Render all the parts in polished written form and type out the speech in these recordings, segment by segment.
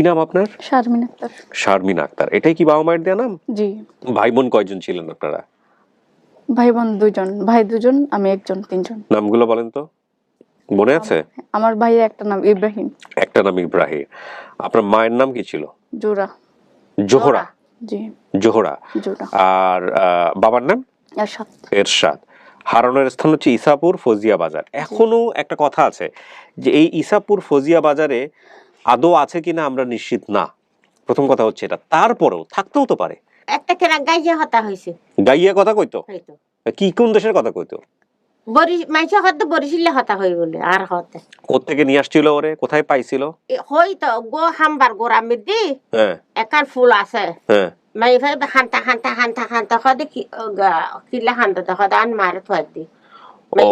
কি নাম আপনার? শারমিন আক্তার। শারমিন আক্তার, এটাই কি বাবা মায়ের দেয়া নাম? জি। ভাই বোন কয়জন ছিলেন আপনারা? ভাই বোন দুজন, ভাই দুজন, আমি একজন, তিনজন। নামগুলো বলেন তো, মনে আছে? আমার ভাইয়ের একটা নাম ইব্রাহিম। একটা নাম ইব্রাহিম। আপনার মায়ের নাম কি ছিল? জোরা। জোহরা। জি। জোহরা। জোরা। আর বাবার নাম? এরশাদ। এরশাদ। হারানোর স্থান হচ্ছে ইসাপুর ফজিয়া বাজার। এখনো একটা কথা আছে যে এই ইসাপুর ফজিয়া বাজারে আদৌ আছে কিনা আমরা নিশ্চিত না। প্রথম কথা হচ্ছে এটা, তারপরেও থাকতেও তো পারে। একটা কেনা গাইয়া হতা হইছে। গাইয়া কথা কইতো? হয়তো। কি কোন দেশের কথা কইতো? মাইসা হয়তো বরিশিলে হতা হই বলে আর হতে। কোত্থেকে নিয়ে আসছিল ওরে, কোথায় পাইছিল? হয়তো গো হামবার গোরামে দি হ্যাঁ একার ফুল আছে। হ্যাঁ। মাই ভাই হান্তা হদে কিলা হান্তা তো হদে আন মারে থুয়াই দি। মাই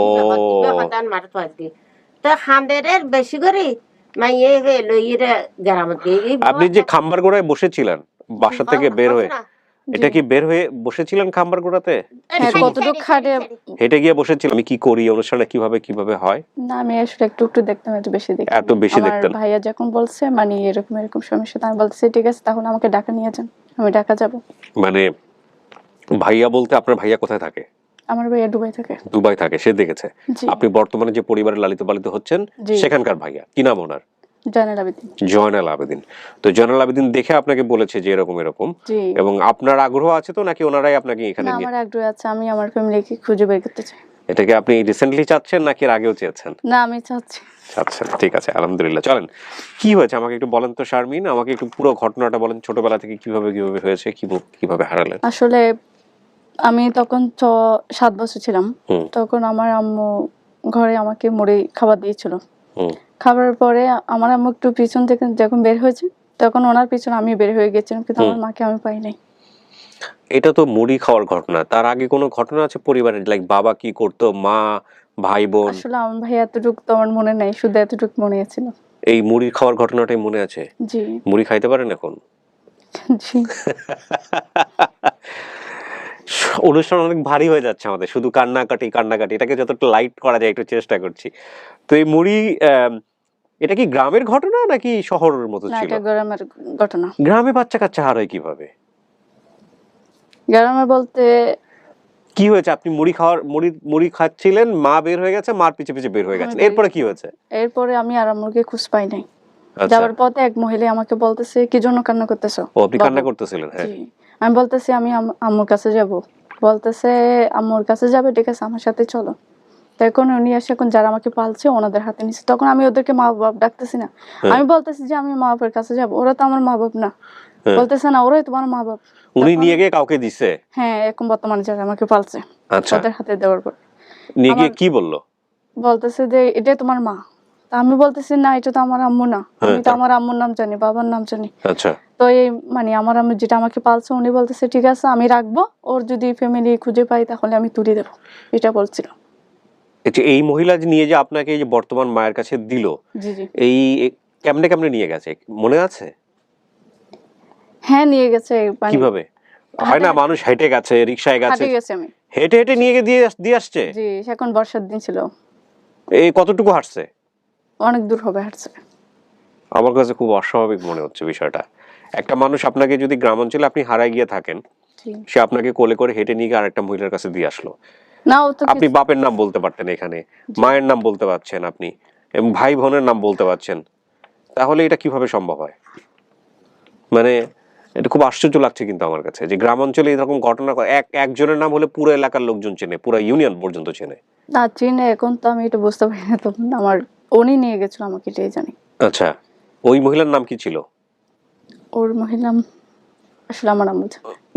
হদান মারে থুয়াই দি। তো হান্দের বেশি করে মাই লইরে গ্রামে দি। আপনি যে খাম্বার গোড়ায় বসেছিলেন বাসা থেকে বের হয়ে, এটা কি বের হয়ে বসেছিলেন খাম্বার গোড়াতে? কতটুকু খাটে হেঁটে গিয়ে বসেছিলাম আমি কি করি, অনুষ্ঠানটা কিভাবে কিভাবে হয়? না, আমি আসলে একটু দেখতাম, একটু বেশি দেখতাম। এত বেশি দেখতেন? ভাইয়া যখন বলছে মানে এরকম সমস্যা, আমি বলতেছি ঠিক আছে তাহলে আমাকে ঢাকা নিয়ে যান, আমি ঢাকা যাব। মানে ভাইয়া বলতে আপনার ভাইয়া কোথায় থাকে? আমার ভাইয়া দুবাই থাকে। দুবাই থাকে, সে দেখেছে। আপনি বর্তমানে যে পরিবারে লালিত পালিত হচ্ছেন সেখানকার ভাইয়া, কি নাম ওনার? জয়নাল আবেদিন। জয়নাল আবেদিন। তো জয়নাল আবেদিন দেখে আপনাকে বলেছে যে এরকম এরকম, এবং আপনার আগ্রহ আছে তো নাকি ওনারাই আপনাকে এখানে নিয়ে? আমার আগ্রহ আছে, আমি আমার ফ্যামিলিকে খুঁজে বের করতে চাই। এটাকে আপনি রিসেন্টলি চাচ্ছেন নাকি এর আগেও চেয়েছেন? না, আমি চাচ্ছি। আচ্ছা ঠিক আছে, আলহামদুলিল্লাহ। চলেন, কি হয়েছে আমাকে একটু বলেন তো শারমিন, আমাকে একটু পুরো ঘটনাটা বলেন, ছোটবেলা থেকে কিভাবে কিভাবে হয়েছে, কিভাবে হারালেন? আসলে আমি তখন 7 বছর ছিলাম। তখন আমার আম্মু ঘরে আমাকে মুড়ি খাবার দিয়েছিল। খাবারের পরে আমার আম্মু একটু পিছন থেকে যখন বের হয়েছে তখন ওনার পিছনে আমি বের হয়ে গেছিলাম, কিন্তু আমার মাকে আমি পাই নাই। এটা তো মুড়ি খাওয়ার ঘটনা, তার আগে কোনো ঘটনা আছে পরিবারের, লাইক বাবা কি করতো, মা, ভাই বোন? আসলে আমার ভাই এতটুকু তো আমার মনে নাই, শুধু এতটুকু মনে আছে। এই মুড়ি খাওয়ার ঘটনাটাই মনে আছে? জি। মুড়ি খাইতে পারেন এখন? জি। অনুষ্ঠান অনেক ভারী হয়ে যাচ্ছে আমাদের, শুধু কান্নাকাটি, এটাকে যতটা লাইট করা যায় একটু চেষ্টা করছি। তো এই মুড়ি এটা কি গ্রামের ঘটনা নাকি শহরের মতো না, ছিল? এটা গ্রামের ঘটনা। গ্রামে বাচ্চা কাচ্চা হারায় কিভাবে? গ্রামে বলতে কি হয়েছে? আপনি মুড়ি খাচ্ছিলেন, মা বের হয়ে গেছে, মার পিছে পিছে বের হয়ে গেছে, এরপরে কি হয়েছে? এরপরে আমি আর আম্মুকে খুঁজ পাই নাই। যাওয়ার পথে এক মহিলা আমাকে বলতেছে কি জন্য কান্না করতেছো? ও, আপনি কান্না করতেছিলেন? হ্যাঁ। আমি বলতেছি আমি আম্মুর কাছে যাব। বলতেছে আম্মুর কাছে যাবে, ঠিক আছে আমার সাথে চলো। তখন উনি এসে এখন যারা আমাকে পালছে ওনাদের হাতে নিচ্ছে। তখন আমি ওদেরকে মা বাপ ডাকতেছি না, আমি বলতেছি যে আমি মা বাবার কাছে যাব। ওরা তো আমার মা বাপ না। বলতেছে না, ওরাই তোমার মা বাপ। উনি নিয়ে গিয়ে কাউকে দিছে? হ্যাঁ, এখন বর্তমানে যারা আমাকে পালছে ওদের হাতে দেওয়ার পর নিয়ে গিয়ে কি বললো? বলতেছে যে এটা তোমার মা। আমি বলতেছি না, এটা তো আমার আম্মু না, আমি তো আমার আম্মুর নাম জানি, বাবার নাম জানি। আচ্ছা। তো এই মানে আমার আম্মু যেটা আমাকে পালছে উনি বলতেছে ঠিক আছে আমি রাখবো, ওর যদি ফ্যামিলি খুঁজে পাই তাহলে আমি তুলে দেবো, এটা বলছিল। এই মহিলা যে নিয়ে যে আপনাকে এই যে বর্তমান মায়ের কাছে দিল, এই কেমনে নিয়ে গেছে মনে আছে? হ্যাঁ, নিয়ে গেছে। কিভাবে হয় না, মানুষ হেঁটে গেছে, রিকশায় গেছে, আমি হেঁটে নিয়ে দিয়ে আসছে? জি, এখন বর্ষার দিন ছিল। এই কতটুকু হাঁটছে? অনেক দূর হবে হাঁটছে। আমার কাছে খুব অস্বাভাবিক মনে হচ্ছে বিষয়টা। একটা মানুষ আপনাকে যদি গ্রামাঞ্চলে আপনি হারায় গিয়ে থাকেন, সে আপনাকে কোলে করে হেঁটে নিয়ে গিয়ে আরেকটা মহিলার কাছে দিয়ে আসলো। না, আপনি বাপের নাম বলতে পারতেন, এখানে মায়ের নাম বলতে পারছেন আপনি, এবং ভাই বোনের নাম বলতে পারছেন, তাহলে এটা কিভাবে সম্ভব হয়? মানে এটা খুব আশ্চর্য লাগছে কিন্তু আমার কাছে, যে গ্রামাঞ্চলে এরকম ঘটনা একজনের নাম হলে পুরো এলাকার লোকজন চেনে, পুরো ইউনিয়ন পর্যন্ত চেনে। না চিনে, এখন তো আমি এটা বুঝতে পারি না, তখন আমার উনি নিয়ে গেছিল আমাকে, এটাই জানি। আচ্ছা, ওই মহিলার নাম কি ছিল? ওর মহিলা আসলে আমার আম্মু।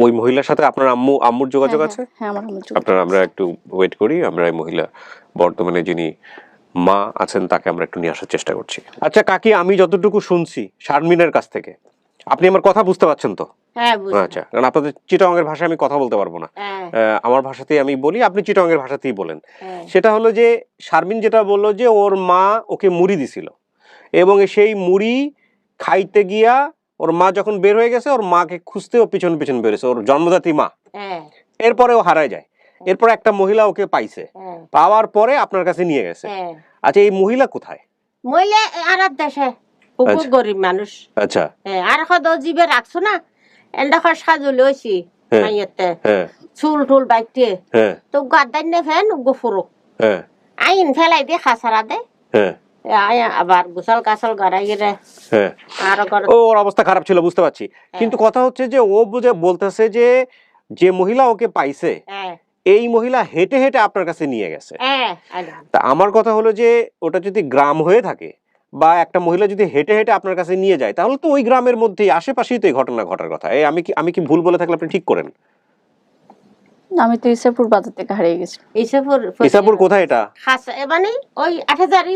ওই মহিলার সাথে আপনার আম্মুর যোগাযোগ আছে? হ্যাঁ, আমার আম্মুর যোগাযোগ। আপনারা আমরা একটু ওয়েট করি, আমরা এই মহিলা বর্তমানে যিনি মা আছেন তাকে আমরা একটু নিয়ে আসার চেষ্টা করছি। আচ্ছা কাকি, আমি যতটুকু শুনছি শারমিনের কাছ থেকে, আপনি আমার কথা বুঝতে পারছেন তো? হ্যাঁ, বুঝছি। আচ্ছা, কারণ আপনাদের চিটাগাংয়ের ভাষায় আমি কথা বলতে পারবো না, আমার ভাষাতেই আমি বলি, আপনি চিটাগাংয়ের ভাষাতেই বলেন। সেটা হলো যে শারমিন যেটা বললো যে ওর মা ওকে মুড়ি দিছিল, এবং সেই মুড়ি খাইতে গিয়া ওর মা যখন বের হয়ে গেছে, ওর মাকে খুঁজতে ও পিছন পিছন বেরোছে, ওর জন্মদাত্রী মা। এরপরে ও হারায় যায়, এরপর একটা মহিলা ওকে পাইছে, পাওয়ার পরে আপনার কাছে নিয়ে গেছে। আচ্ছা, এই মহিলা কোথায়? মহিলা আরার দেশে। খুব গরিব মানুষ। আচ্ছা আর কত জিবে রাখছো না এন্ডা সাজুল হয়েছি হ্যাঁ। মাইয়াতে হ্যাঁ চুল টুল বাইতে হ্যাঁ তো গাদ্দাই নে ফেন গোফরক হ্যাঁ আইন ফেলাই দিয়ে খাসারা দে হ্যাঁ আবার গোসল কাসল গড়াই রে হ্যাঁ আর ওর অবস্থা খারাপ ছিল বুঝতে পারছি, কিন্তু কথা হচ্ছে যে ও বলতেছে যে যে মহিলা ওকে পাইছে এই মহিলা হেঁটে হেঁটে আপনার কাছে নিয়ে গেছে। তা আমার কথা হলো যে ওটা যদি গ্রাম হয়ে থাকে বা একটা মহিলা যদি হেঁটে হেঁটে আপনার কাছে নিয়ে যায় তাহলে তো ওই গ্রামের মধ্যেই আশেপাশেই তো এই ঘটনা ঘটার কথা। এই আমি কি ভুল বলে থাকলে আপনি ঠিক করেন। আমি তো ইসাপুর বাজার থেকে হারিয়ে গেছি। ইসাপুর কোথায় এটা? মানে ওই 8000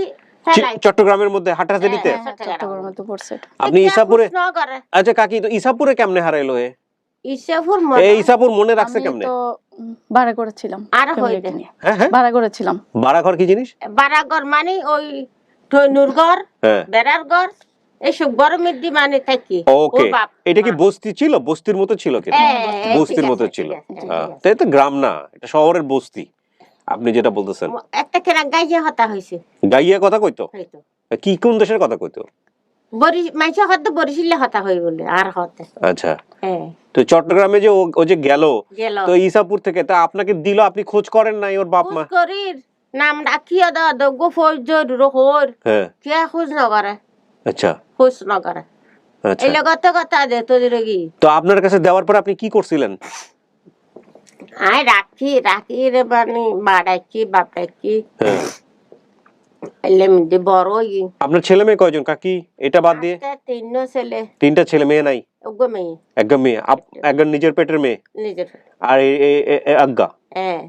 চট্টগ্রামের মধ্যে হাটহাজারীতে। চট্টগ্রামে তো পড়ছে। আপনি ইসাপুরে, আচ্ছা কাকি তো ইসাপুরে কেমনে হারাইলো? ইসাপুর মনে রাখছে কেমনে? আমি তো ভাড়া করেছিলাম। আর হইতে ভাড়া করেছিলাম। ভাড়া ঘর কি জিনিস? ভাড়া ঘর মানে ওই ঠৈনুর ঘর, বেড়ার ঘর, এইসব গরমের দি মানে থাকি। ওকে, এটা কি বস্তি ছিল? বস্তির মতো ছিল কি? বস্তির মতো ছিল। তাই তো, গ্রাম না, এটা শহরের বস্তি আপনি যেটা বলতেছেন। একটা কেনা গাইয়া হতা হইছে। গাইয়া কথা কইতো? কি কোন দেশের কথা কইতো? মাইসা হতে বরিশিলে হতা হই বলে আর হতে। আচ্ছা, তো চট্টগ্রামে যে ও যে গেল তো ইসাপুর থেকে, তা আপনাকে দিল, আপনি খোঁজ করেন নাই ওর বাপ মা? করির নাম রাখিয়া দাও গো ফৌজর রোহর। হ্যাঁ, কে খোঁজ না করে। আচ্ছা, খোঁজ না করে। আচ্ছা, এই লগতে কথা দে তোদের কি। তো আপনার কাছে দেওয়ার পর আপনি কি করছিলেন? আই রাখি রে বানি বাড়াইছি বাপ রাখি। হ্যাঁ, এলেমদি বড়ই। আপনার ছেলে মেয়ে কয়জন কাকি এটা বাদ দিয়ে? তিনটা ছেলে। তিনটা ছেলে, মেয়ে নাই? ওগো মেয়ে। একদম মেয়ে? একদম নিজের পেটের মেয়ে? নিজের। আর আজ্ঞা? হ্যাঁ।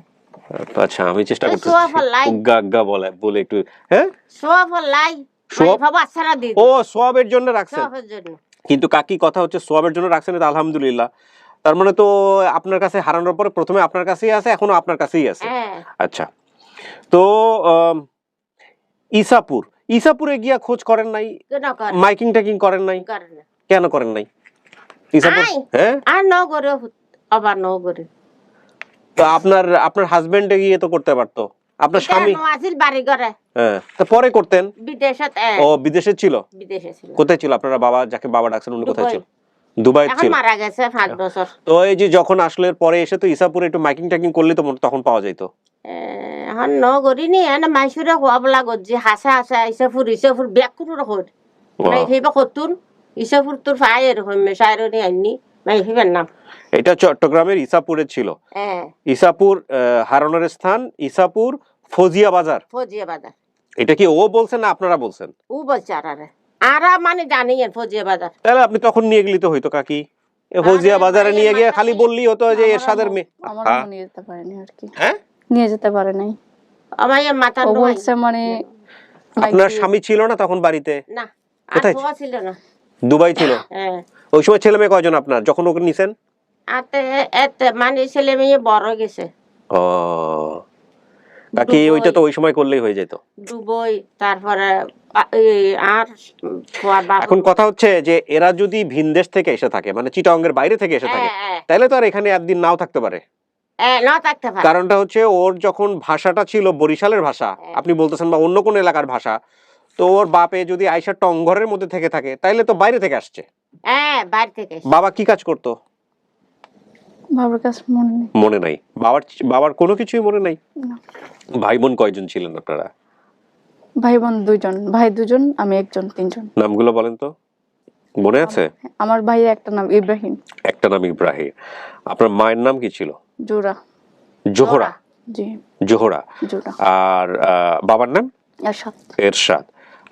আচ্ছা, আমি চেষ্টা করতেছি আজ্ঞা আজ্ঞা বলে একটু। হ্যাঁ, সোয়াব লাই। বাবা সারা দিন। ও সোয়াবের জন্য রাখছেন? কিন্তু কাকি কথা হচ্ছে সোয়াবের জন্য রাখছেন, এটা আলহামদুলিল্লাহ। তার মানে তো আপনার কাছে হারানোর পরে প্রথমে আপনার কাছেই আছে, এখনো আপনার কাছেই আছে। আচ্ছা, তো ইসাপুরে গিয়া খোঁজ করেন নাই? মাইকিং টাইকিং করেন নাই? কেন করেন নাই? ইসাপুর, হ্যাঁ, আর নগরে আবার নগরে। তো আপনার হাজবেন্ড গিয়ে তো করতে পারতো, আপনার স্বামী। নওয়াজিল বাড়ি ঘরে। হ্যাঁ, তো পরে করতেন। বিদেশে। ও বিদেশে ছিল? বিদেশে ছিল। কোথায় ছিল আপনারা? বাবা যাকে বাবা ডাকছেন উনি কোথায় ছিল? দুবাই ছিল। এখন মারা গেছে 5 বছর। তো এই যে যখন আসলে পরে এসে তো ইসাপুরে একটু মাইকিং টাইকিং করলে তো তখন পাওয়া যাইতো। এখন নগরিনি এনে মাইসুরে হওয়াবলা গজি হাসা হাসা ইসাপুর ব্যাকুর রকম নাই হেবা কতুন ইসাপুর তোর ফায়ের হইমে শায়রনি আইনি নাই হেবার নাম। এটা চট্টগ্রামের ইসাপুরে ছিল। ইসাপুর হারানোর স্থান ইসাপুর ফজিয়া বাজার। ফজিয়া বাজার। এটা কি ও বলছেন না আপনারা বলছেন? ও বলছে আরা মানে জানেন ফজিয়া বাজার। তাহলে আপনি তখন নিয়ে গেলি তো হইতো কাকি, ফজিয়া বাজারে নিয়ে গিয়ে খালি বললি হতো যে এরশাদের মেয়ে। আমরা নিয়ে যেতে পারিনি আর কি। হ্যাঁ, নিয়ে যেতে পারে নাই। আমার মাথা ও বলছে মানে আপনার স্বামী ছিল না তখন বাড়িতে? না, কোথায় ছিল না, দুবাই ছিল। হ্যাঁ, ওই সময় ছেলে মেয়ে কয়জন আপনার যখন ওকে নিছেন? মানে ছেলে মেয়ে বড় গেছে। ও বাকি ওইটা তো ওই সময় করলেই হয়ে যেত। দুবাই, তারপরে আর এখন কথা হচ্ছে যে এরা যদি ভিন দেশ থেকে এসে থাকে, মানে চিটাগংয়ের বাইরে থেকে এসে থাকে, তাহলে তো আর এখানে একদিন নাও থাকতে পারে। কারণটা হচ্ছে ওর যখন ভাষাটা ছিল বরিশালের ভাষা, আপনি বলতেছেন, বা অন্য কোন এলাকার ভাষা, তো ওর বাপে যদি আয়সা টংঘরের মধ্যে থেকে থাকে তাইলে তো বাইরে থেকে আসছে। বাইরে থেকে। বাবা কি কাজ করতো? বাবার কাছে মনে নাই? বাবার কোনো কিছুই মনে নাই? ভাই বোন কয়জন ছিলেন আপনারা? ভাই বোন 2জন, ভাই 2জন, আমি 1জন, 3জন। নামগুলো বলেন তো, মনে আছে? আমার ভাইয়ের একটা নাম ইব্রাহিম। একটা নাম ইব্রাহিম। আপনার মায়ের নাম কি ছিল? জোহরা। জোহরা? জি, জোহরা। আর বাবার নাম? এরশাদ। এরশাদ।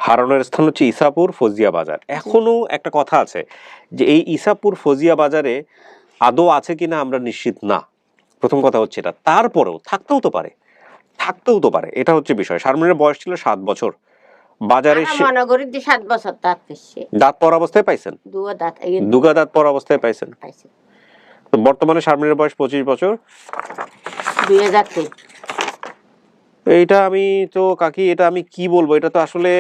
হারানোর স্থান হচ্ছে ইসাপুর ফজিয়া বাজার। এখনো একটা কথা আছে যে এই ইসাপুর ফজিয়া বাজারে আদৌ আছে কিনা আমরা নিশ্চিত না। প্রথম কথা হচ্ছে এটা। তারপরেও থাকতেও তো পারে, এটা হচ্ছে বিষয়। শারমিনের বয়স ছিল 7 বছর। বাজারে 7 বছর দাঁত পর অবস্থায় পাইছেন? দুগা দাঁত পর অবস্থায় পাইছেন। তো বর্তমানে শারমিনের বয়স 25 বছর। 2003। এইটা আমি তো কাকি, এটা আমি কি বলবো, এটা তো আসলে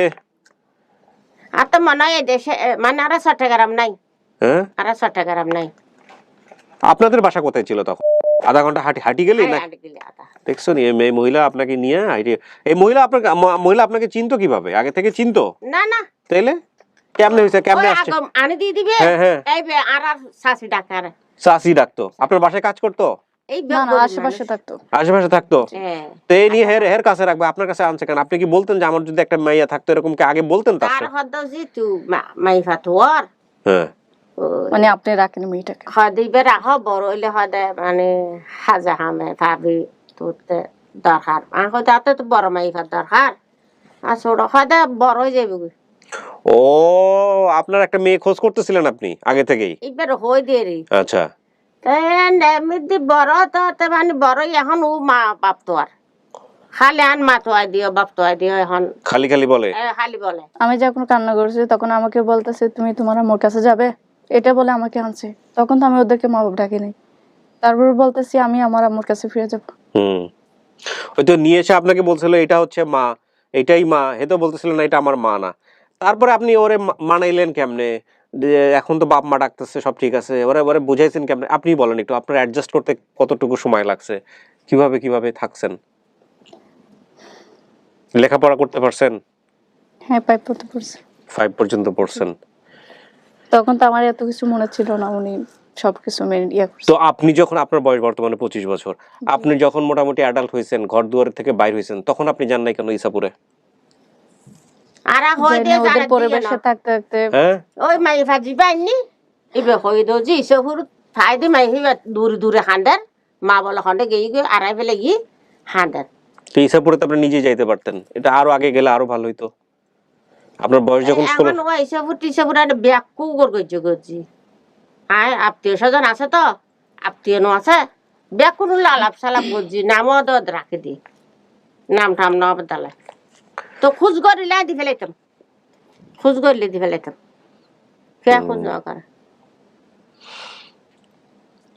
আর তো মনে হয় দেশে মানে আর চট্টগ্রাম নাই। হ্যাঁ, আর চট্টগ্রাম নাই। আপনাদের বাসা কোথায় ছিল তখন? আধা ঘন্টা হাঁটি গেলি না? দেখছো নি এই মহিলা আপনাকে নিয়ে এই মহিলা আপনাকে চিনতো কিভাবে? আগে থেকে চিনতো? না না। তাইলে কেমনে হয়েছে, কেমনে আসছে? আনি দিয়ে দিবে, হ্যাঁ হ্যাঁ, এই আর শাশি ডাকার চাচি ডাকতো, আপনার বাসায় কাজ করতো? এই না না, গরিব আশেপাশে মানুষ। থাকতো। আশেপাশে থাকতো? হ্যাঁ। তো এই নিয়ে হের হের কাছে রাখবে, আপনার কাছে আনছে কেন? আপনি কি বলতেন যে আমার যদি একটা মাইয়া থাকতো এরকম, কি আগে বলতেন তার তার সাথে? হদ জিতু মাই ফাতুয়ার হ্যাঁ, মানে আপনি রাখেন মেয়েটাকে? হদিবে রাহ বড় হইলে হদে মানে হাজা হামে ভাবি তোরতে দরকার আর হয়তো এত তো বড় মাই ফাত দরকার আর ছোট হদে বড় হয়ে যাবে। ও আপনার একটা মেয়ে খোঁজ করতেছিলেন আপনি আগে থেকেই? এবার হয়ে দিয়ে রে আচ্ছা, এমনি বড় তো মানে বড় এখন ও মা বাপ তো আর খালি আন মা তো দিও বাপ তো দিও এখন খালি খালি বলে? খালি বলে। আমি যখন কান্না করছি তখন আমাকে বলতেছে তুমি তোমার আম্মুর কাছে যাবে, এটা বলে আমাকে আনছে। তখন তো আমি ওদেরকে মা বাপ ডাকি নাই। তারপর বলতেছি আমি আমার আম্মুর কাছে ফিরে যাবো। হুম, ওই তো নিয়ে এসে আপনাকে বলছিল এটা হচ্ছে মা, এটাই মা, হে তো বলতেছিলেন না এটা আমার মা না। তারপরে আপনি ওরে মানাইলেন কেমনে যে এখন তো বাপ মা ডাকতেছে সব ঠিক আছে, ওরে ওরে বুঝাইছেন কেমনে? আপনি বলেন একটু, আপনার অ্যাডজাস্ট করতে কতটুকু সময় লাগছে, কিভাবে কিভাবে থাকছেন? লেখাপড়া করতে পারছেন? হ্যাঁ, পাইপ পড়তে পড়ছে। 5 পর্যন্ত পড়ছেন। তখন তো আমার এত কিছু মনে ছিল না, উনি সবকিছু মেনে ইয়ে করছে। তো আপনি যখন, আপনার বয়স বর্তমানে 25 বছর, আপনি যখন মোটামুটি অ্যাডাল্ট হয়েছেন, ঘর দুয়ার থেকে বাইর হয়েছেন, তখন আপনি জান নাই কেন ইসাপুরে? আর হয়ে জানি দিয়ে ওদের জানা পরিবেশে থাকতে থাকতে হ্যাঁ, ওই মাই ভাজি পাইনি এবে হয়ে দো জি সহুর ফাইদে মাই হিবা দূরে দূরে হান্ডার মা বলে খন্ডে গিয়ে গিয়ে আড়াই ফেলে গিয়ে হান্ডার। তো ইসাপুরে তো আপনি নিজে যাইতে পারতেন, এটা আরো আগে গেলে আরো ভালো হইতো। আপনার বয়স যখন 16। এখন ওই সহুর টিসহুর আর ব্যাকু করছি আয় আত্মীয় স্বজন আছে তো আত্মীয় নো আছে ব্যাকুন আলাপ সালাপ করছি নামও তো রাখে দি নাম ঠাম ন বদলে তো খুশ করিলে দি ফেলাইতাম, খুশ করলে দি ফেলাইতাম কে খুশ না করে।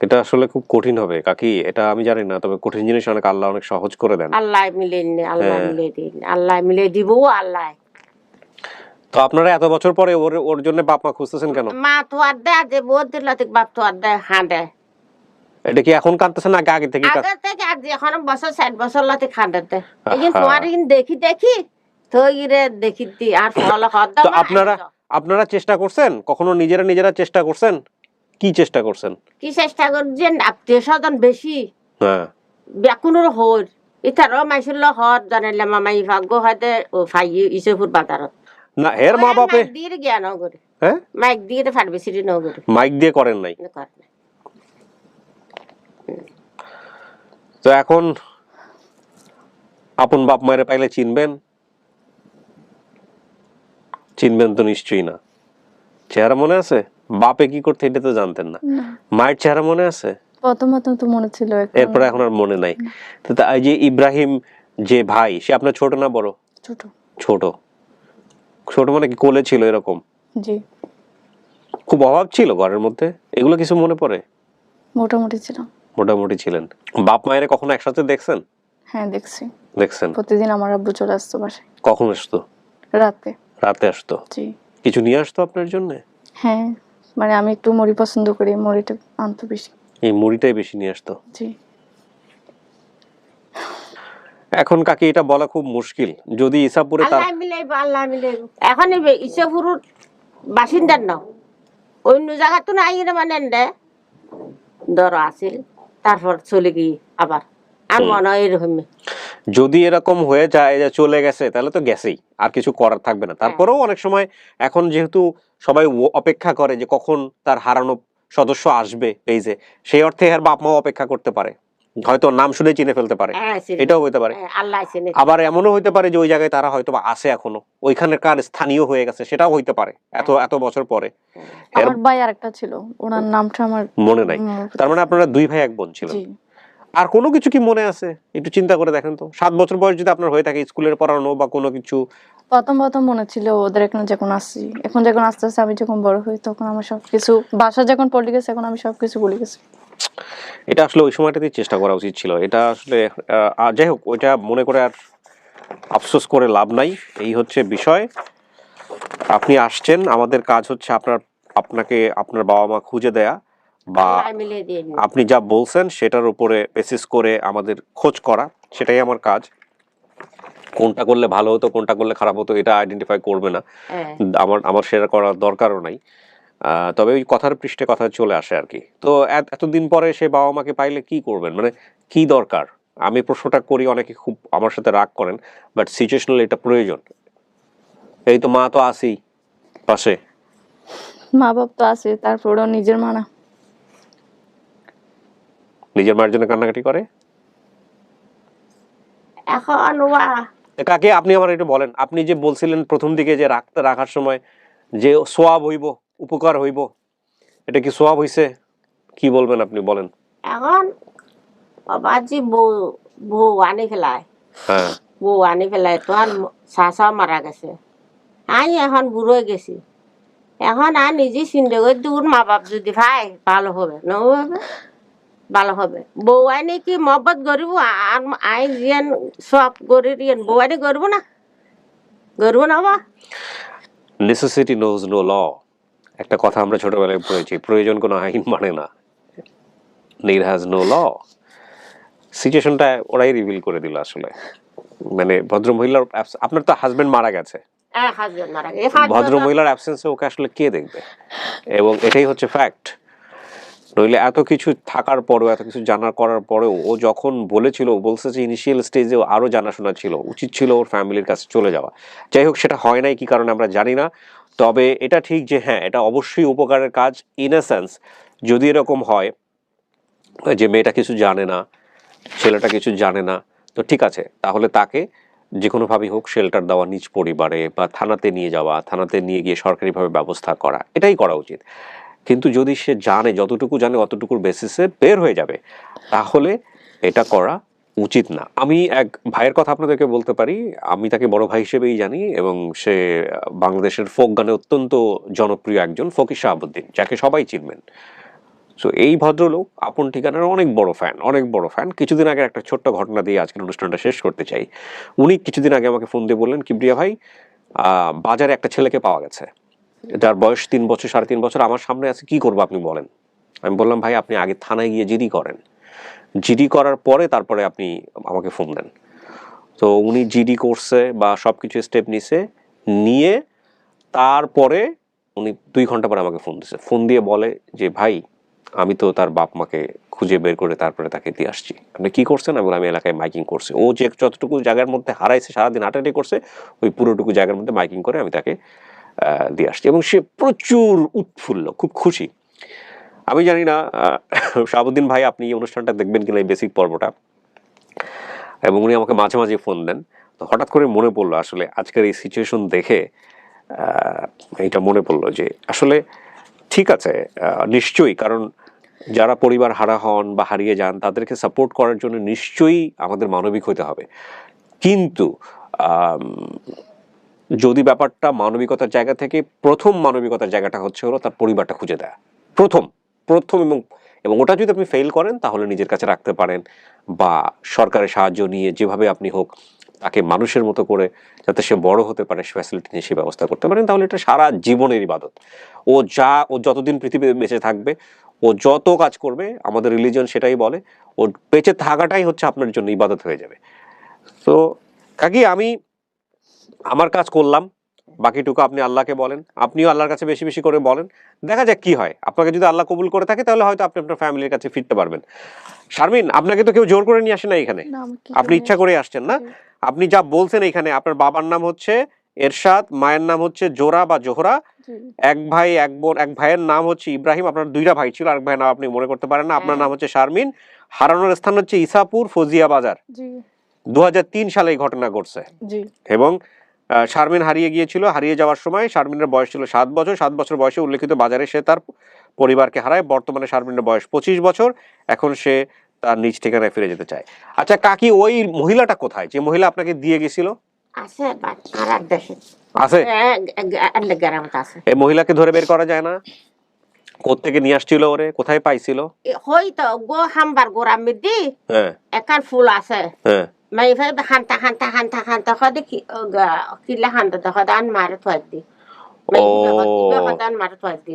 এটা আসলে খুব কঠিন হবে কাকি, এটা আমি জানি না, তবে কঠিন জিনিস অনেক আল্লাহ অনেক সহজ করে দেন। আল্লাহ মিলে নি, আল্লাহ হ্যাঁ। মিলে দিন, আল্লাহ মিলে দিব আল্লাহ। তো আপনারা এত বছর পরে ওর ওর জন্য বাপ মা খুঁজতেছেন কেন? মা তো আর দেয় যে বহুত দিন লাতিক বাপ তো আর দেয় হাঁডে এটা কি এখন কাঁদতেছেন না আগে থেকে? আগে থেকে আর এখন বছর 60 বছর লাতিক হাঁডে এই আহা। তোমার দেখি দেখি তো ইরে দেখি দি আর ফল হদ তো আপনারা চেষ্টা করছেন কখনো, নিজেরা চেষ্টা করছেন? কি চেষ্টা করছেন? কি চেষ্টা করছেন আত্মীয় স্বজন বেশি হ্যাঁ, ব্যাকুনোর হর ইতারও মাইছিল হদ জানিলে মামাই ভাগ্য হদে ও ফাই ইসেপুর বাজারত না এর মা বাপে দিয়ে জ্ঞান করে হ্যাঁ মাইক দিয়ে ফাটবে সিঁড়ি ন করে মাইক দিয়ে করেন নাই? করে না। তো এখন আপন বাপ মায়ের পাইলে চিনবেন? চিনবেন তো নিশ্চয়ই না। চেহারা মনে আছে? বাপে কি করতে এটা তো জানতেন না। না, মায়ের চেহারা মনে আছে? প্রথম তো মনে ছিল, এরপর এখন আর মনে নাই। তো এই যে ইব্রাহিম যে ভাই, সে আপনার ছোট না বড়? ছোট। ছোট। ছোট মানে কি কোলে ছিল এরকম? জি। খুব অভাব ছিল ঘরের মধ্যে, এগুলো কিছু মনে পড়ে? মোটামুটি ছিল। মোটামুটি ছিলেন। বাপ মায়ের কখনো একসাথে দেখছেন? হ্যাঁ দেখছি, দেখছেন। প্রতিদিন আমার আব্বু চলে আসতো বাসায়। কখন আসতো? রাতে। রাতে আসতো? জি। কিছু নিয়ে আসতো আপনার জন্য? হ্যাঁ, মানে আমি একটু মুড়ি পছন্দ করি, মুড়িটা আনতো বেশি। এই মুড়িটাই বেশি নিয়ে আসতো? জি। এখন কাকি এটা বলা খুব মুশকিল, যদি ইসাপুরে তার আল্লাহ মিলাইব আল্লাহ মিলাইব। এখন ইসেপুর বাসিন্দার নাও অন্য জায়গা তো নাই মানে ধর আসিল তারপর চলে গিয়ে আবার আর মনে হয় এরকম যদি এরকম হয়ে যায় যে চলে গেছে, তাহলে তো গেছেই, আর কিছু করার থাকবে না। তারপরেও অনেক সময় এখন যেহেতু সবাই অপেক্ষা করে যে কখন তার হারানো সদস্য আসবে পেজে, সেই অর্থে আর বাপ মা অপেক্ষা করতে পারে, হয়তো নাম শুনে চিনে ফেলতে পারে, এটাও হইতে পারে। আল্লাহ চিনে। আবার এমনও হইতে পারে যে ওই জায়গায় তারা হয়তো বা আছে এখনো, ওইখানকার স্থানীয় হয়ে গেছে, সেটাও হইতে পারে এত এত বছর পরে। আমার ভাই আরেকটা ছিল, ওনার নামটা আমার মনে নাই। তার মানে আপনারা 2 ভাই 1 বোন ছিলেন। জি। আর কোনো কিছু কি মনে আছে? একটু চিন্তা করে দেখেন তো, 7 বছর বয়স যদি আপনার হয়ে থাকে, স্কুলের পড়ানো বা কোনো কিছু। প্রথম মনে ছিল ওদের এখানে যখন আসছি, এখন যখন আস্তে আস্তে আমি যখন বড় হই তখন আমার সবকিছু, বাসা যখন পড়ে গেছে এখন আমি সবকিছু ভুলে গেছি। এটা আসলে ওই সময়টাতেই চেষ্টা করা উচিত ছিল। এটা আসলে যাই হোক, ওইটা মনে করে আর আফসোস করে লাভ নাই। এই হচ্ছে বিষয়। আপনি আসছেন, আমাদের কাজ হচ্ছে আপনাকে আপনার বাবা মা খুঁজে দেয়া, বা আপনি যা বলছেন সেটার উপরে বেসিস করে আমাদের খোঁজ করা, সেটাই আমার কাজ। কোনটা করলে ভালো হতো কোনটা করলে খারাপ হতো এটা আইডেন্টিফাই করবে না, আমার সেটা করার দরকারও নাই। তবে ওই কথার পৃষ্ঠে কথা চলে আসে আর কি। তো এতদিন পরে সে বাবা মাকে পাইলে কি করবেন, মানে কি দরকার? আমি প্রশ্নটা করি, অনেকে খুব আমার সাথে রাগ করেন, বাট সিচুয়েশনাল এটা প্রয়োজন। এই তো মা তো আসি পাশে, মা বাপ তো আছে, তারপরেও নিজের মা না। নিজের মার জন্য কান্নাকাটি করে। এখন কাকে আপনি আমার একটু বলেন, আপনি যে বলছিলেন প্রথম দিকে যে রাখার সময় যে সোয়াব হইব, উপকার হইব, এটা কি সোয়াব হইছে? কি বলবেন আপনি বলেন। এখন বাবাজি বউ বউ আনি ফেলায়, হ্যাঁ, বউ আনি ফেলায় তো আর শাশা মারা গেছে, আমি এখন বুড়ো হয়ে গেছি। এখন আর নিজে চিন্তা করে দূর মা বাপ যদি ভাই ভালো হবে না হবে ভালো হবে। বউ আইনি কি মহব্বত করিব আর আই রিয়ান সব করে রিয়ান বউ আইনি করবো না, করবো না বা। নেসেসিটি নোজ নো ল, একটা কথা আমরা ছোটবেলায় পড়েছি, প্রয়োজন কোনো আইন মানে না, নিড হ্যাজ নো ল। সিচুয়েশনটা ওরাই রিভিল করে দিল আসলে। মানে ভদ্রমহিলার আপনার তো হাজবেন্ড মারা গেছে, হাজবেন্ড মারা ভদ্রমহিলার অ্যাবসেন্সে ওকে আসলে কে দেখবে? এবং এটাই হচ্ছে ফ্যাক্ট। নইলে এত কিছু থাকার পরেও, এত কিছু জানার করার পরেও ও যখন বলছে যে ইনিশিয়াল স্টেজে আরো জানাশোনা ছিল, উচিত ছিল ওর ফ্যামিলির কাছে চলে যাওয়া। যাই হোক, সেটা হয় নাই কি কারণে আমরা জানি না। তবে এটা ঠিক যে হ্যাঁ, এটা অবশ্যই উপকারের কাজ ইন এ সেন্স। যদি এরকম হয় যে মেয়েটা কিছু জানে না, ছেলেটা কিছু জানে না, তো ঠিক আছে, তাহলে তাকে যে কোনোভাবেই হোক শেল্টার দেওয়া নিজ পরিবারে, বা থানাতে নিয়ে যাওয়া, থানাতে নিয়ে গিয়ে সরকারিভাবে ব্যবস্থা করা, এটাই করা উচিত। কিন্তু যদি সে জানে, যতটুকু জানে অতটুকুর বেসিসে বের হয়ে যাবে, তাহলে এটা করা উচিত না। আমি এক ভাইয়ের কথা আপনাদেরকে বলতে পারি, আমি তাকে বড় ভাই হিসেবেই জানি, এবং সে বাংলাদেশের ফোক গানে অত্যন্ত জনপ্রিয় একজন, ফকির শাহাবুদ্দিন, যাকে সবাই চিনবেন। সো এই ভদ্রলোক আপন ঠিকানার অনেক বড় ফ্যান। কিছুদিন আগে একটা ছোট্ট ঘটনা দিয়ে আজকের অনুষ্ঠানটা শেষ করতে চাই। উনি কিছুদিন আগে আমাকে ফোন দিয়ে বললেন, কিবরিয়া ভাই, বাজারে একটা ছেলেকে পাওয়া গেছে, যার বয়স 3 বছর 3.5 বছর, আমার সামনে আছে, কি করবো আপনি বলেন। আমি বললাম, ভাই আপনি আগে থানায় গিয়ে জিডি করেন, জিডি করার পরে তারপরে আপনি আমাকে ফোন দেন। তো উনি জিডি করছে বা সবকিছু স্টেপ নিয়ে তারপরে উনি 2 ঘন্টা পরে আমাকে ফোন দিছে, ফোন দিয়ে বলে যে ভাই, আমি তো তার বাপ মাকে খুঁজে বের করে তারপরে তাকে দিয়ে আসছি। আপনি কি করছেন? আমি বললাম, আমি এলাকায় মাইকিং করছি। ও যে যতটুকু জায়গার মধ্যে হারাইছে, সারাদিন হাঁটাহাঁটি করছে, ওই পুরোটুকু জায়গার মধ্যে মাইকিং করে আমি তাকে দিয়ে আসছি। এবং সে প্রচুর উৎফুল্ল, খুব খুশি। আমি জানি না শাহাবুদ্দিন ভাই আপনি এই অনুষ্ঠানটা দেখবেন কিনা, এই বেসিক পর্বটা। এবং উনি আমাকে মাঝে মাঝে ফোন দেন। তো হঠাৎ করে মনে পড়লো আসলে আজকের এই সিচুয়েশন দেখে, এইটা মনে পড়লো যে আসলে ঠিক আছে, নিশ্চয়ই, কারণ যারা পরিবার হারা হন বা হারিয়ে যান, তাদেরকে সাপোর্ট করার জন্য নিশ্চয়ই আমাদের মানবিক হতে হবে। কিন্তু যদি ব্যাপারটা মানবিকতার জায়গা থেকে, প্রথম মানবিকতার জায়গাটা হচ্ছে হলো তার পরিবারটা খুঁজে দেয়া, প্রথম এবং ওটা যদি আপনি ফেল করেন, তাহলে নিজের কাছে রাখতে পারেন, বা সরকারের সাহায্য নিয়ে যেভাবে আপনি হোক তাকে মানুষের মতো করে যাতে সে বড় হতে পারে, ফ্যাসিলিটি নিয়ে সে ব্যবস্থা করতে পারেন, তাহলে এটা সারা জীবনের ইবাদত। ও যতদিন পৃথিবীতে বেঁচে থাকবে, ও যত কাজ করবে, আমাদের রিলিজন সেটাই বলে, ও বেঁচে থাকাটাই হচ্ছে আপনার জন্য ইবাদত হয়ে যাবে। তো কাকি, আমি আমার কাজ করলাম, বাকিটুকু আপনি আল্লাহকে বলেন, আপনিও আল্লাহর কাছে বেশি বেশি করে বলেন, দেখা যাক কি হয়। আপনাকে যদি আল্লাহ কবুল করে থাকে, তাহলে হয়তো আপনি আপনার ফ্যামিলির কাছে ফিরতে পারবেন। শারমিন, আপনাকে তো কেউ জোর করে নিয়ে আসে না এখানে, আপনি ইচ্ছা করে আসছেন না। আপনি যা বলছেন, এখানে আপনার বাবার নাম হচ্ছে এরশাদ, মায়ের নাম হচ্ছে জোরা বা জোহরা, এক ভাই এক বোন, এক ভাইয়ের নাম হচ্ছে ইব্রাহিম, আপনার 2টা ভাই ছিল, আরেক ভাইয়ের নাম আপনি মনে করতে পারেন না, আপনার নাম হচ্ছে শারমিন, হারানোর স্থান হচ্ছে ইসাপুর ফজিয়া বাজার। 2003 সালে এই ঘটনা ঘটছে। এবং শারমিন হারিয়ে গিয়েছিল, হারিয়ে যাওয়ার সময় শারমিনের বয়স ছিল 7 বছর। 7 বছর বয়সে উল্লেখিত বাজারে সে তার পরিবারকে হারায়। বর্তমানে শারমিনের বয়স 25 বছর, এখন সে তার নিজ ঠিকানায় ফিরে যেতে চায়। আচ্ছা কাকি, ওই মহিলাটা কোথায়, যে মহিলা আপনাকে দিয়ে গেছিল? আছে আর দেশে আছে, আছে। এই মহিলাকে ধরে বের করা যায় না? কোত্থেকে নিয়ে আসছিল ওরে, কোথায় পাইছিল? হয়তো গো হামবার গোরাম দি একার ফুল আছে, মাই ভাই হান্তা হদে কিলা হান্তা হদে আন মারে থাক দি, হদান মারে থাক দি।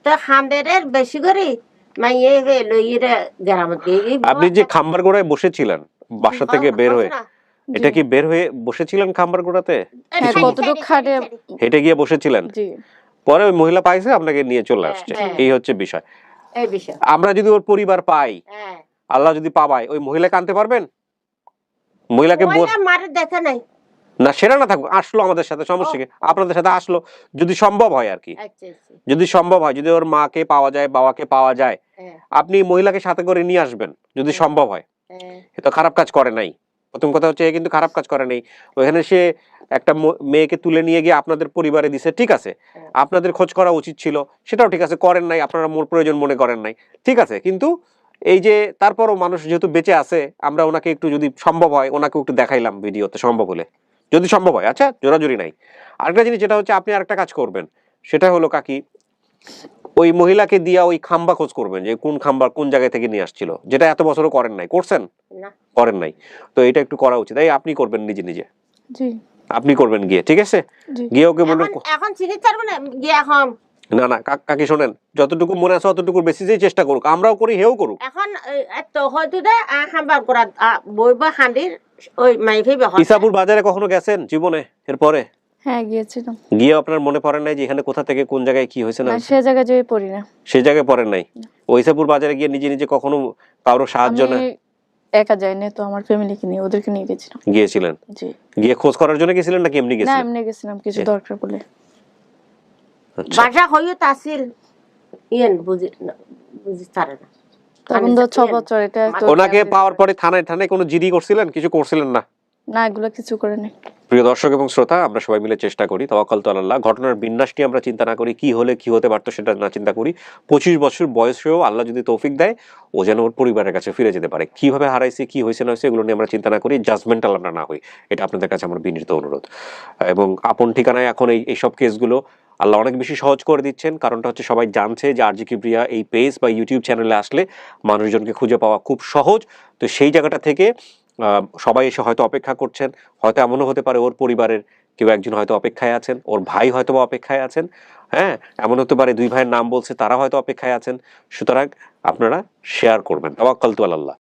তো হামদের বেশি করে মাইয়ে লইরে গ্রাম দি। আপনি যে খাম্বার গোড়ায় বসেছিলেন বাসা থেকে বের হয়ে, এটা কি বের হয়ে বসেছিলেন খাম্বার গোড়াতে? হ্যাঁ, কতটুকু খাটে হেঁটে গিয়ে বসেছিলেন, জি পরে ওই মহিলা পাইছে আপনাকে নিয়ে চলে হ্যাঁ, আসছে, হ্যাঁ। এই হচ্ছে বিষয়। এই বিষয় আমরা যদি ওর পরিবার পাই, হ্যাঁ আল্লাহ যদি পাবায়, ওই মহিলাকে আনতে পারবেন? মহিলাকে ওইটা মারে দেখে নাই না সেটা না থাকবে, আসলো আমাদের সাথে, সমস্যা কি? আপনাদের সাথে আসলো, যদি সম্ভব হয় আর কি, আচ্ছা আচ্ছা যদি সম্ভব হয়, যদি ওর মাকে পাওয়া যায়, বাবাকে পাওয়া যায়, হ্যাঁ আপনি মহিলাকে সাথে করে নিয়ে আসবেন যদি সম্ভব হয়। হ্যাঁ এ তো খারাপ কাজ করে নাই। প্রথম কথা হচ্ছে এ কিন্তু খারাপ কাজ করে নাই। ওখানে সে একটা মেয়েকে তুলে নিয়ে গিয়ে আপনাদের পরিবারে দিছে, ঠিক আছে, আপনাদের খোঁজ করা উচিত ছিল, সেটাও ঠিক আছে, করেন নাই, আপনারা মোর প্রয়োজন মনে করেন নাই, ঠিক আছে। কিন্তু এই যে তারপরও মানুষ যেহেতু বেঁচে আছে, আমরা ওনাকে একটু যদি সম্ভব হয় ওনাকে একটু দেখাইলাম ভিডিওতে, সম্ভব হলে, যদি সম্ভব হয়। আচ্ছা, জোরাজুরি নাই। আরেকটা জিনিস যেটা হচ্ছে, আপনি আরেকটা কাজ করবেন, সেটা হলো কাকি, ওই মহিলাকে দিয়া ওই খাম্বা খোঁজ করবেন, যে কোন খাম্বা কোন জায়গা থেকে নিয়ে আসছিল, যেটা এত বছরও করেন নাই। করছেন? না করেন নাই। তো এটা একটু করা উচিত, এই আপনি করবেন নিজে নিজে, জি আপনি করবেন গিয়ে, ঠিক আছে? জি গিয়ে ওকে মনে এখন চিনি পারবো না গিয়ে এখন না না কাকি শোনেন, যতটুকু মনে আছে অতটুকুর বেসিসেই চেষ্টা করুক, আমরাও করি, হেও করুক। এখন তো হয়তো দে হাম্বার করা বইবা হান্ডির ওই মাইফি বেহ ইসাপুর বাজারে কখনো গেছেন জীবনে এরপরে? হ্যাঁ গিয়েছিলাম। গিয়ে আপনার মনে পড়ে নাই যে এখানে কোথা থেকে কোন জায়গায় কি হয়েছে না না হয়েছে? সে জায়গায় যেয়ে পড়ি না। সেই জায়গায় পড়েন নাই? ওই ইসাপুর বাজারে গিয়ে নিজে নিজে কখনো কারো সাহায্য আমি না একা যাইনি তো, আমার ফ্যামিলিকে নিয়ে, ওদেরকে নিয়ে গেছিলাম। গিয়েছিলেন? জি গিয়ে খোঁজ করার জন্য গেছিলেন নাকি এমনি না গেছিলেন? এমনি গেছিলাম কিছু জি। দরকার পড়লে। আচ্ছা। বাসা হইও তাসিল ইয়েন বুঝি তারে না তখন তো 6 বছর, এটা তো ওনাকে পাওয়ার পরে থানায় থানায় কোনো জিডি করছিলেন, কিছু করছিলেন না? না এগুলো কিছু করে নাই। প্রিয় দর্শক এবং শ্রোতা, আমরা সবাই মিলে চেষ্টা করি, তাওয়াক্কাল তু আলাল্লাহ, ঘটনার বিন্যাসটি আমরা চিন্তা না করি, কি হলে কি হতে পারতো সেটা না চিন্তা করি। 25 বছর বয়সেও আল্লাহ যদি তৌফিক দেয়, ও যেন ওর পরিবারের কাছে ফিরে যেতে পারে। কিভাবে হারাইছে, কি হয়েছে না হয়েছে, এগুলো নিয়ে আমরা চিন্তা না করি, জাজমেন্টাল আমরা না হই, এটা আপনাদের কাছে আমার বিনীত অনুরোধ। এবং আপন ঠিকানায় এখন এইসব কেসগুলো আল্লাহ অনেক বেশি সহজ করে দিচ্ছেন। কারণটা হচ্ছে সবাই জানছে যে আরজি কিবরিয়া এই পেজ বা ইউটিউব চ্যানেলে আসলে মানুষজনকে খুঁজে পাওয়া খুব সহজ। তো সেই জায়গাটা থেকে সবাই এসে হয়তো অপেক্ষা করছেন, হয়তো এমনও হতে পারে ওর পরিবারের কেউ একজন হয়তো অপেক্ষায় আছেন, ওর ভাই হয়তো বা অপেক্ষায় আছেন, হ্যাঁ, এমন হতে পারে 2 ভাইয়ের নাম বলছে, তারা হয়তো অপেক্ষায় আছেন। সুতরাং আপনারা শেয়ার করবেন। তাওয়াক্কাল তু আলাল্লাহ।